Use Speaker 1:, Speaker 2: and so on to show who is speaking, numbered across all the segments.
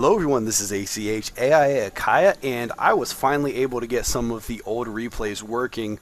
Speaker 1: Hello everyone, this is ACH AIA Akaya, and I was finally able to get some of the old replays working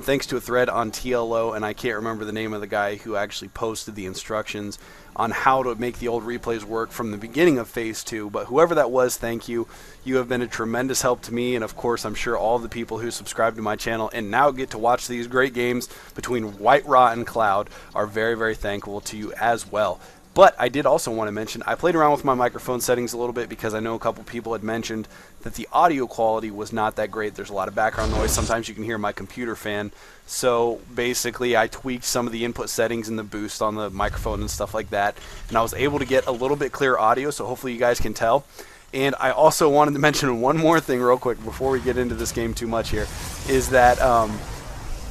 Speaker 1: thanks to a thread on TLO, and I can't remember the name of the guy who actually posted the instructions on how to make the old replays work from the beginning of Phase 2, but whoever that was, thank you. You have been a tremendous help to me, and of course I'm sure all the people who subscribe to my channel and now get to watch these great games between WhiteRa and Cloud are very, very thankful to you as well. But I did also want to mention, I played around with my microphone settings a little bit because I know a couple people had mentioned that the audio quality was not that great. There's a lot of background noise. Sometimes you can hear my computer fan. So basically I tweaked some of the input settings and the boost on the microphone and stuff like that. And I was able to get a little bit clearer audio, so hopefully you guys can tell. And I also wanted to mention one more thing real quick before we get into this game too much here, is that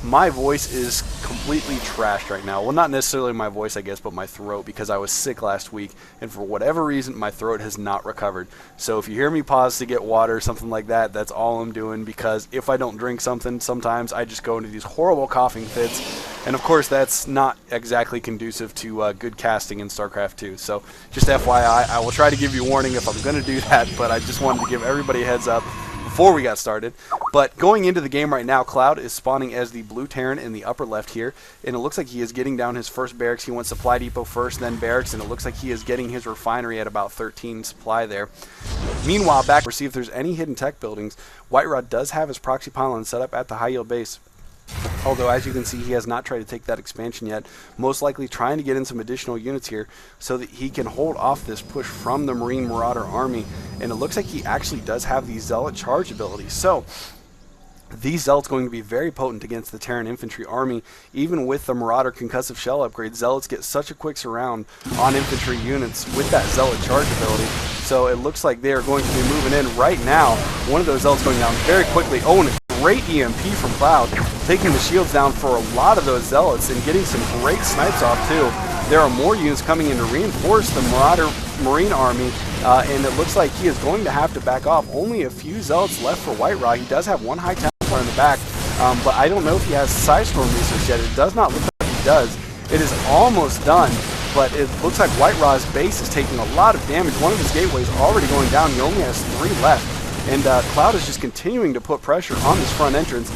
Speaker 1: my voice is completely trashed right now. Well, not necessarily my voice, I guess, but my throat, because I was sick last week, and for whatever reason, my throat has not recovered. So if you hear me pause to get water or something like that, that's all I'm doing, because if I don't drink something, sometimes I just go into these horrible coughing fits, and of course, that's not exactly conducive to good casting in StarCraft 2. So just FYI, I will try to give you a warning if I'm going to do that, but I just wanted to give everybody a heads up before we got started. But going into the game right now, Cloud is spawning as the blue Terran in the upper left here, and it looks like he is getting down his first barracks. He went supply depot first, then barracks, and it looks like he is getting his refinery at about 13 supply there. Meanwhile, back to see if there's any hidden tech buildings. WhiteRa does have his proxy pylon set up at the high yield base, although as you can see he has not tried to take that expansion yet, most likely trying to get in some additional units here so that he can hold off this push from the Marine Marauder army. And it looks like he actually does have the Zealot charge ability, so these Zealots going to be very potent against the Terran infantry army. Even with the Marauder concussive shell upgrade, Zealots get such a quick surround on infantry units with that Zealot charge ability. So it looks like they are going to be moving in right now. One of those Zealots going down very quickly. Oh, and a great EMP from Cloud, taking the shields down for a lot of those Zealots and getting some great snipes off too. There are more units coming in to reinforce the Marauder Marine army, and it looks like he is going to have to back off. Only a few Zealots left for WhiteRa. He does have one high Templar in the back, but I don't know if he has Psystorm research yet. It does not look like he does. It is almost done, but it looks like WhiteRa's base is taking a lot of damage. One of his gateways already going down. He only has 3 left, and Cloud is just continuing to put pressure on this front entrance,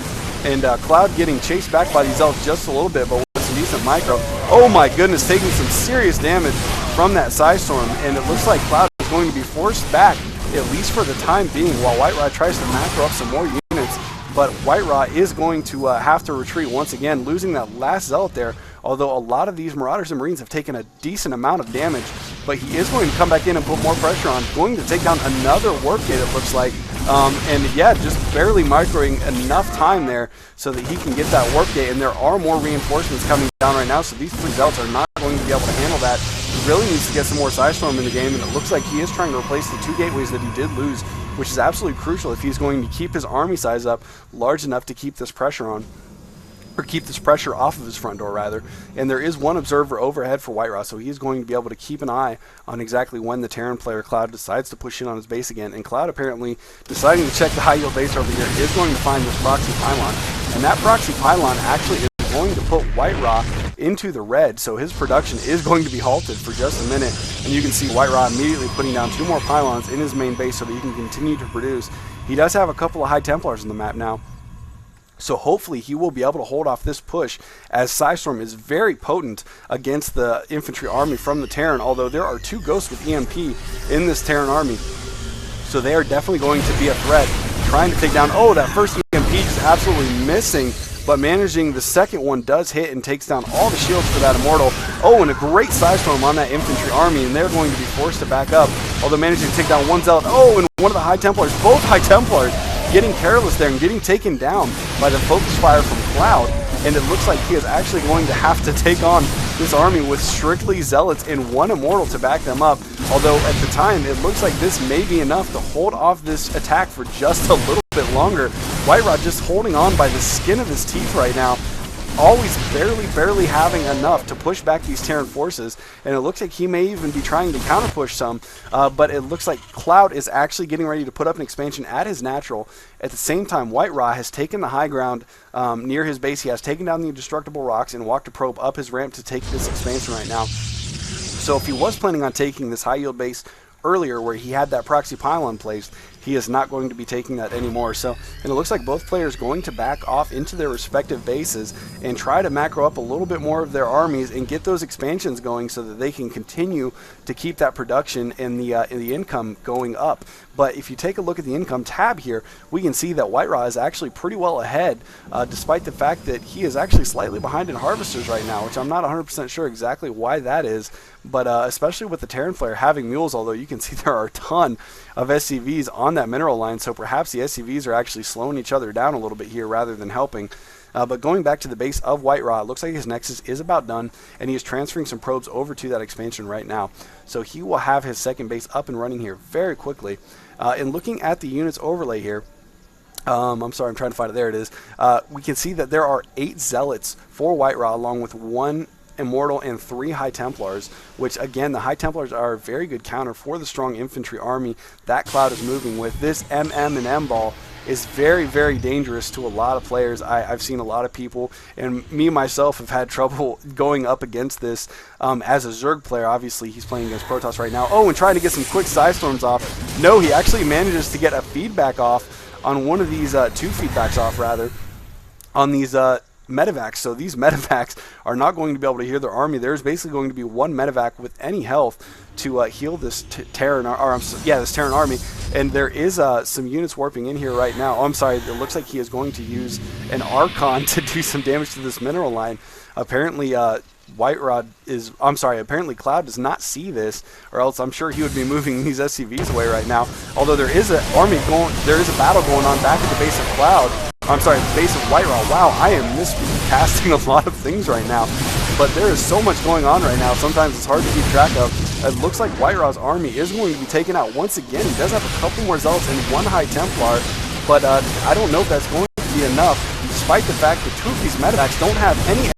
Speaker 1: and Cloud getting chased back by these Zealots just a little bit, but with some decent micro. Oh my goodness, taking some serious damage from that Psystorm, and it looks like Cloud is going to be forced back, at least for the time being, while WhiteRa tries to macro up some more units. But WhiteRa is going to have to retreat once again, losing that last Zealot there, although a lot of these Marauders and Marines have taken a decent amount of damage. But he is going to come back in and put more pressure on, going to take down another warp gate, it looks like. And yeah, just barely microing enough time there so that he can get that warp gate, and there are more reinforcements coming down right now, so these 3 Zealots are not going to be able to handle that. He really needs to get some more Psystorm in the game, and it looks like he is trying to replace the 2 gateways that he did lose, which is absolutely crucial if he's going to keep his army size up large enough to keep this pressure on, or keep this pressure off of his front door rather. And there is one observer overhead for WhiteRa, so he is going to be able to keep an eye on exactly when the Terran player Cloud decides to push in on his base again. And Cloud, apparently deciding to check the high yield base over here, is going to find this proxy pylon, and that proxy pylon actually is going to put WhiteRa into the red, so his production is going to be halted for just a minute. And you can see WhiteRa immediately putting down 2 more pylons in his main base so that he can continue to produce. He does have a couple of high Templars on the map now, so hopefully he will be able to hold off this push, as Psystorm is very potent against the infantry army from the Terran, although there are 2 Ghosts with EMP in this Terran army, so they are definitely going to be a threat, trying to take down. Oh, that first EMP is absolutely missing, but managing the second one does hit and takes down all the shields for that Immortal. Oh, and a great Psystorm on that infantry army, and they're going to be forced to back up, although managing to take down 1 Zealot. Oh, and one of the high Templars, both high Templars, getting careless there and getting taken down by the focus fire from Cloud. And it looks like he is actually going to have to take on this army with strictly Zealots and 1 Immortal to back them up, although at the time it looks like this may be enough to hold off this attack for just a little bit longer. WhiteRa just holding on by the skin of his teeth right now, always barely having enough to push back these Terran forces, and it looks like he may even be trying to counter push some, but it looks like Cloud is actually getting ready to put up an expansion at his natural. At the same time, WhiteRa has taken the high ground near his base. He has taken down the indestructible rocks and walked a probe up his ramp to take this expansion right now. So if he was planning on taking this high yield base earlier where he had that proxy pylon placed, he is not going to be taking that anymore. So, and it looks like both players going to back off into their respective bases and try to macro up a little bit more of their armies and get those expansions going so that they can continue to keep that production and the income going up. But if you take a look at the income tab here, we can see that WhiteRa is actually pretty well ahead, despite the fact that he is actually slightly behind in harvesters right now, which I'm not 100% sure exactly why that is. But especially with the Terran Flare having mules, although you can see there are a ton of SCVs on that mineral line, so perhaps the SCVs are actually slowing each other down a little bit here rather than helping. But going back to the base of WhiteRa, it looks like his Nexus is about done, and he is transferring some probes over to that expansion right now. So he will have his second base up and running here very quickly. And looking at the units overlay here, I'm sorry, I'm trying to find it. There it is. We can see that there are 8 Zealots for WhiteRa along with 1 Immortal and 3 High Templars, which again, the High Templars are a very good counter for the strong infantry army that Cloud is moving with. This MM and M ball is very, very dangerous to a lot of players. I've seen a lot of people, and me myself have had trouble going up against this as a Zerg player. Obviously, he's playing against Protoss right now. Oh, and trying to get some quick Psystorms off. No, he actually manages to get a feedback off on one of these, 2 feedbacks off rather, on these medevacs. So these medevacs are not going to be able to heal their army. There's basically going to be 1 medevac with any health to heal this Terran, this Terran army. And there is some units warping in here right now. Oh, I'm sorry. It looks like he is going to use an Archon to do some damage to this mineral line. Apparently, apparently Cloud does not see this, or else I'm sure he would be moving these SCVs away right now. Although there is a battle going on back at the base of Cloud. I'm sorry, the base of WhiteRa. Wow, I am miscasting a lot of things right now. But there is so much going on right now, sometimes it's hard to keep track of. It looks like WhiteRa's army is going to be taken out once again. He does have a couple more Zealots and 1 High Templar, but I don't know if that's going to be enough, despite the fact that 2 of these medevacs don't have any